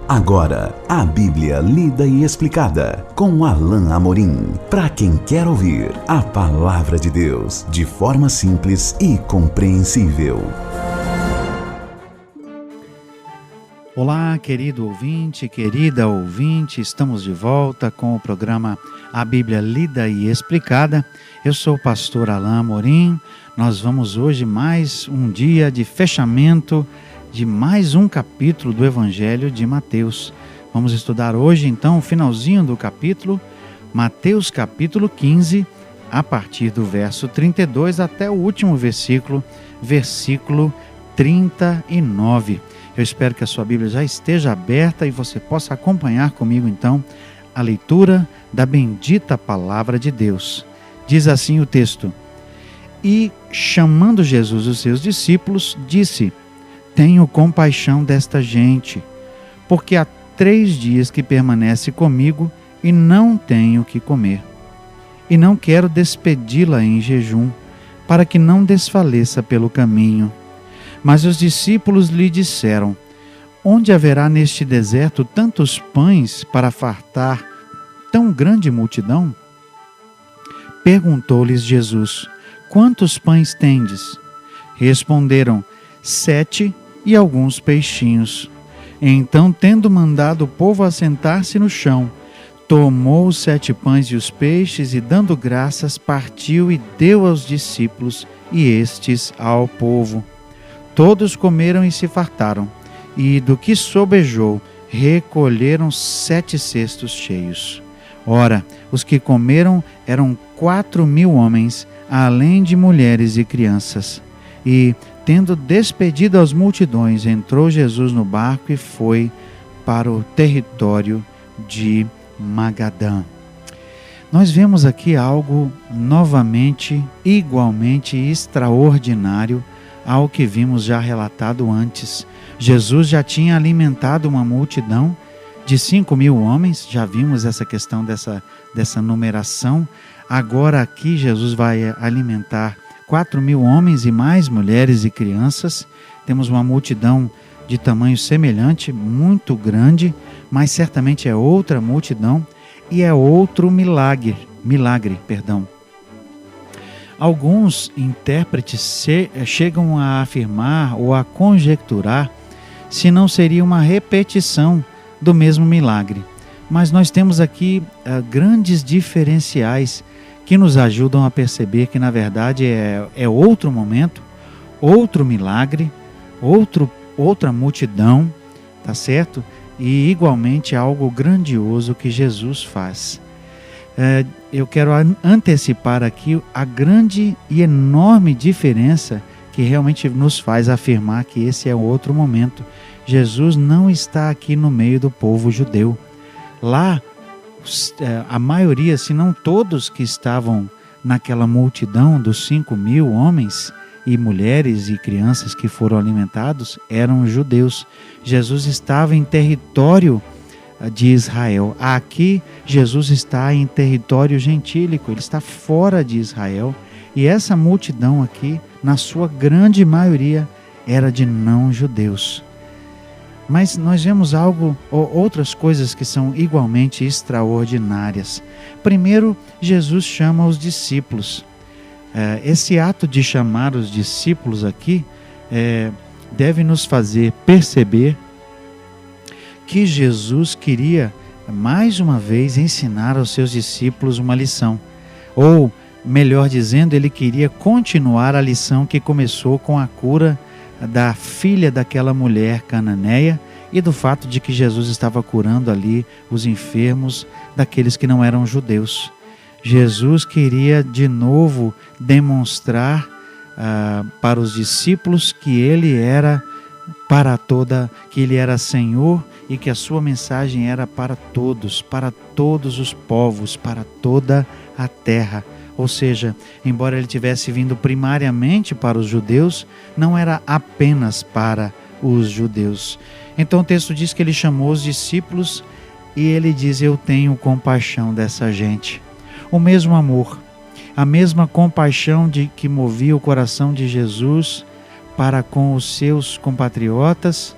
Agora, a Bíblia lida e explicada com Alain Amorim. Para quem quer ouvir a Palavra de Deus de forma simples e compreensível. Olá, querido ouvinte, querida ouvinte, estamos de volta com o programa A Bíblia Lida e Explicada. Eu sou o pastor Alain Amorim. Nós vamos hoje mais um dia de fechamento de mais um capítulo do Evangelho de Mateus. Vamos estudar hoje então o finalzinho do capítulo, Mateus capítulo 15, a partir do verso 32 até o último versículo 39. Eu espero que a sua Bíblia já esteja aberta e você possa acompanhar comigo então a leitura da bendita palavra de Deus. Diz assim o texto: E chamando Jesus os seus discípulos, disse: Tenho compaixão desta gente, porque há 3 dias que permanece comigo e não tenho o que comer. E não quero despedi-la em jejum, para que não desfaleça pelo caminho. Mas os discípulos lhe disseram: Onde haverá neste deserto tantos pães para fartar tão grande multidão? Perguntou-lhes Jesus: Quantos pães tendes? Responderam: 7 e alguns peixinhos. Então, tendo mandado o povo assentar-se no chão, tomou os 7 pães e os peixes e, dando graças, partiu e deu aos discípulos e estes ao povo. Todos comeram e se fartaram, e do que sobejou, recolheram 7 cestos cheios. Ora, os que comeram eram 4.000 homens, além de mulheres e crianças. E, tendo despedido as multidões, entrou Jesus no barco e foi para o território de Magadã. Nós vemos aqui algo novamente, igualmente extraordinário ao que vimos já relatado antes. Jesus já tinha alimentado uma multidão de 5.000 homens, já vimos essa questão dessa numeração. Agora aqui Jesus vai alimentar 4.000 homens e mais mulheres e crianças. Temos uma multidão de tamanho semelhante, muito grande, mas certamente é outra multidão e é outro milagre. Alguns intérpretes chegam a afirmar ou a conjecturar se não seria uma repetição do mesmo milagre. Mas nós temos aqui grandes diferenciais que nos ajudam a perceber que, na verdade, é outro momento, outro milagre, outra multidão, tá certo? E, igualmente, algo grandioso que Jesus faz. Eu quero antecipar aqui a grande e enorme diferença que realmente nos faz afirmar que esse é outro momento. Jesus não está aqui no meio do povo judeu. Lá, a maioria, se não todos que estavam naquela multidão dos 5.000 homens e mulheres e crianças que foram alimentados, eram judeus. Jesus estava em território de Israel. Aqui, Jesus está em território gentílico, ele está fora de Israel. E essa multidão aqui, na sua grande maioria, era de não-judeus. Mas nós vemos outras coisas que são igualmente extraordinárias. Primeiro, Jesus chama os discípulos. Esse ato de chamar os discípulos aqui deve nos fazer perceber que Jesus queria, mais uma vez, ensinar aos seus discípulos uma lição. Ou, melhor dizendo, ele queria continuar a lição que começou com a cura da filha daquela mulher cananeia e do fato de que Jesus estava curando ali os enfermos daqueles que não eram judeus. Jesus queria de novo demonstrar para os discípulos que ele era que ele era Senhor e que a sua mensagem era para todos os povos, para toda a terra. Ou seja, embora ele tivesse vindo primariamente para os judeus, não era apenas para os judeus. Então o texto diz que ele chamou os discípulos e ele diz: eu tenho compaixão dessa gente. O mesmo amor, a mesma compaixão que movia o coração de Jesus para com os seus compatriotas,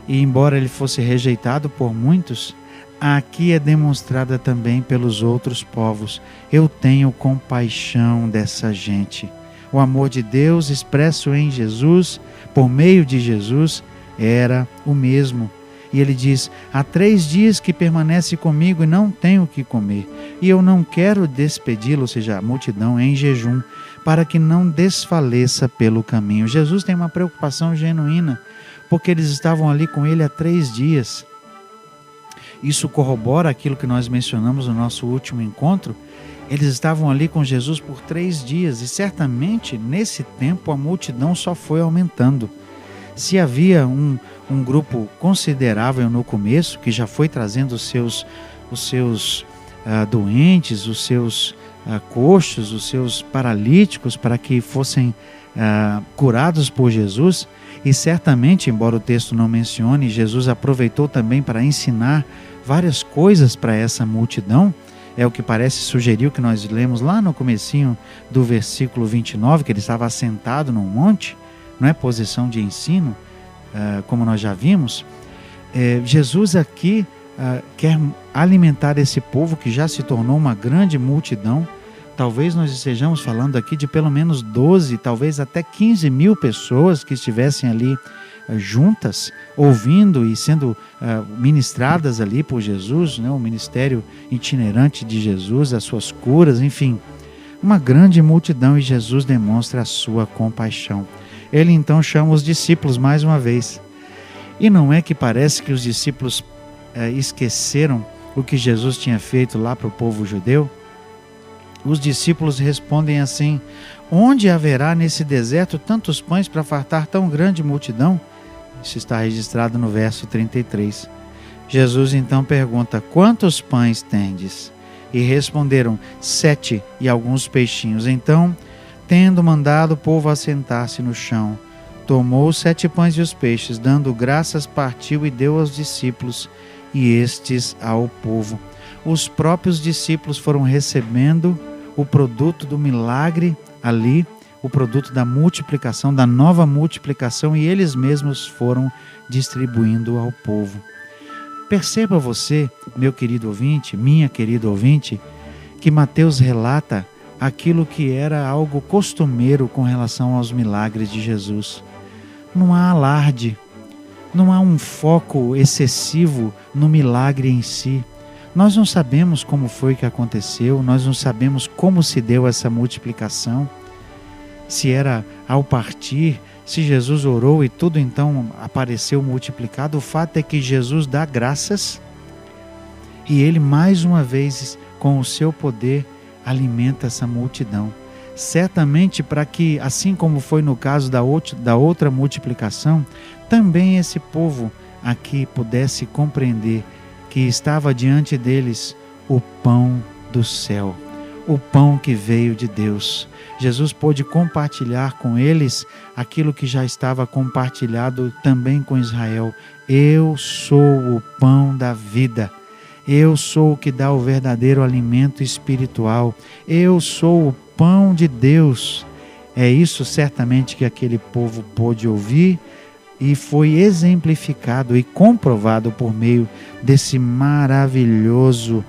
e embora ele fosse rejeitado por muitos, aqui é demonstrada também pelos outros povos. Eu tenho compaixão dessa gente. O amor de Deus expresso em Jesus, por meio de Jesus, era o mesmo. E ele diz: há 3 dias que permanece comigo e não tenho o que comer. E eu não quero despedi-lo, ou seja, a multidão, em jejum, para que não desfaleça pelo caminho. Jesus tem uma preocupação genuína, porque eles estavam ali com ele há 3 dias. Isso corrobora aquilo que nós mencionamos no nosso último encontro. Eles estavam ali com Jesus por 3 dias e certamente nesse tempo a multidão só foi aumentando. Se havia um grupo considerável no começo, que já foi trazendo os seus doentes, os seus coxos, os seus paralíticos para que fossem curados por Jesus, e certamente, embora o texto não mencione, Jesus aproveitou também para ensinar várias coisas para essa multidão. É o que parece sugerir o que nós lemos lá no comecinho do versículo 29, que ele estava assentado num monte, não é posição de ensino, como nós já vimos. Jesus aqui quer alimentar esse povo que já se tornou uma grande multidão. Talvez nós estejamos falando aqui de pelo menos 12, talvez até 15 mil pessoas que estivessem ali juntas, ouvindo e sendo ministradas ali por Jesus, né? O ministério itinerante de Jesus, as suas curas, enfim, uma grande multidão, e Jesus demonstra a sua compaixão. Ele então chama os discípulos mais uma vez. E não é que parece que os discípulos esqueceram o que Jesus tinha feito lá para o povo judeu? Os discípulos respondem assim: onde haverá nesse deserto tantos pães para fartar tão grande multidão? Isso está registrado no verso 33. Jesus então pergunta: quantos pães tendes? E responderam: 7 e alguns peixinhos. Então, tendo mandado o povo assentar-se no chão, tomou os 7 pães e os peixes, dando graças, partiu e deu aos discípulos, e estes ao povo. Os próprios discípulos foram recebendo o produto do milagre ali, o produto da multiplicação, da nova multiplicação, e eles mesmos foram distribuindo ao povo. Perceba você, meu querido ouvinte, minha querida ouvinte, que Mateus relata aquilo que era algo costumeiro com relação aos milagres de Jesus. Não há alarde, não há um foco excessivo no milagre em si. Nós não sabemos como foi que aconteceu, nós não sabemos como se deu essa multiplicação, se era ao partir, se Jesus orou e tudo então apareceu multiplicado. O fato é que Jesus dá graças e ele mais uma vez, com o seu poder, alimenta essa multidão. Certamente para que, assim como foi no caso da outra multiplicação, também esse povo aqui pudesse compreender que estava diante deles o pão do céu, o pão que veio de Deus. Jesus pôde compartilhar com eles aquilo que já estava compartilhado também com Israel. Eu sou o pão da vida. Eu sou o que dá o verdadeiro alimento espiritual. Eu sou o pão de Deus. É isso certamente que aquele povo pôde ouvir, e foi exemplificado e comprovado por meio desse maravilhoso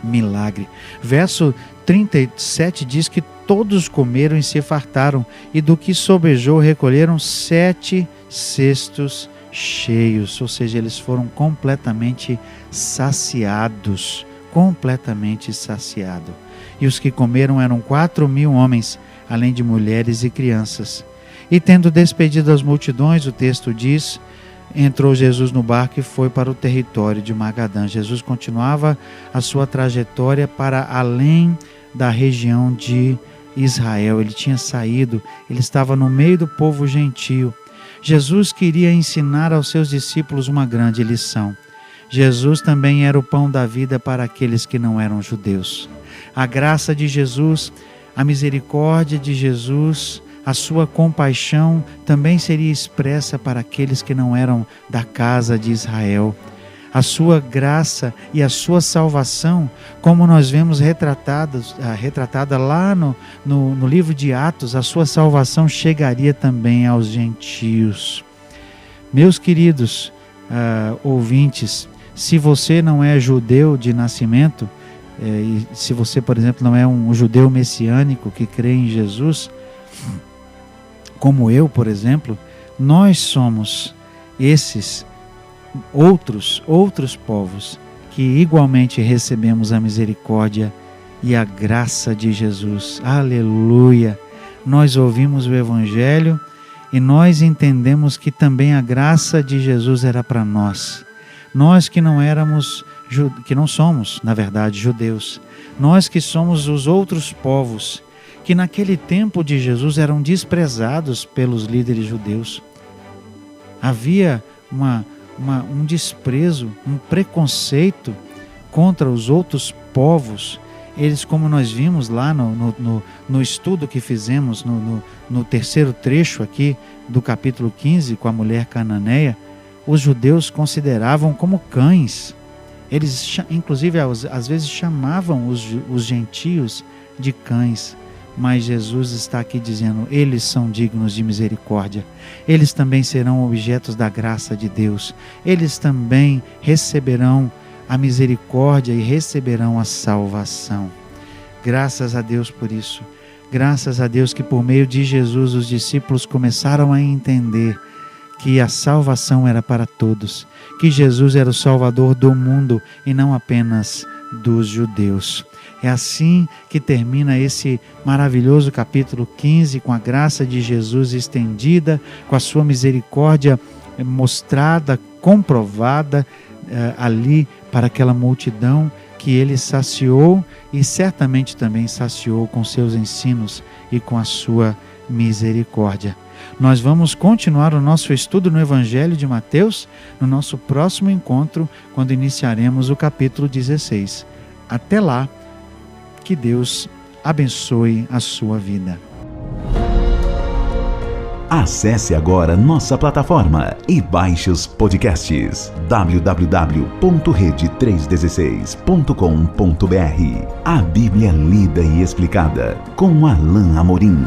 milagre. Verso 37 diz que todos comeram e se fartaram, e do que sobejou recolheram 7 cestos cheios, ou seja, eles foram completamente saciados, E os que comeram eram 4.000 homens, além de mulheres e crianças. E tendo despedido as multidões, o texto diz, entrou Jesus no barco e foi para o território de Magadã. Jesus continuava a sua trajetória para além da região de Israel. Ele tinha saído, ele estava no meio do povo gentio. Jesus queria ensinar aos seus discípulos uma grande lição. Jesus também era o pão da vida para aqueles que não eram judeus. A graça de Jesus, a misericórdia de Jesus, a sua compaixão também seria expressa para aqueles que não eram da casa de Israel. A sua graça e a sua salvação, como nós vemos retratada lá no livro de Atos, a sua salvação chegaria também aos gentios. Meus queridos ouvintes, se você não é judeu de nascimento, e se você, por exemplo, não é um judeu messiânico que crê em Jesus, como eu, por exemplo, nós somos esses outros povos que igualmente recebemos a misericórdia e a graça de Jesus. Aleluia! Nós ouvimos o Evangelho e nós entendemos que também a graça de Jesus era para nós. Nós que não somos, na verdade, judeus. Nós que somos os outros povos, que naquele tempo de Jesus eram desprezados pelos líderes judeus. Havia um desprezo, um preconceito contra os outros povos. Eles, como nós vimos lá no estudo que fizemos no terceiro trecho aqui do capítulo 15 com a mulher cananeia, os judeus consideravam como cães. Eles, inclusive, às vezes chamavam os gentios de cães. Mas Jesus está aqui dizendo, eles são dignos de misericórdia. Eles também serão objetos da graça de Deus. Eles também receberão a misericórdia e receberão a salvação. Graças a Deus por isso. Graças a Deus que por meio de Jesus os discípulos começaram a entender que a salvação era para todos, que Jesus era o Salvador do mundo e não apenas dos judeus. É assim que termina esse maravilhoso capítulo 15, com a graça de Jesus estendida, com a sua misericórdia mostrada, comprovada ali para aquela multidão que ele saciou e certamente também saciou com seus ensinos e com a sua misericórdia. Nós vamos continuar o nosso estudo no Evangelho de Mateus no nosso próximo encontro, quando iniciaremos o capítulo 16. Até lá, que Deus abençoe a sua vida. Acesse agora nossa plataforma e baixe os podcasts www.rede316.com.br. A Bíblia lida e explicada com Alain Amorim.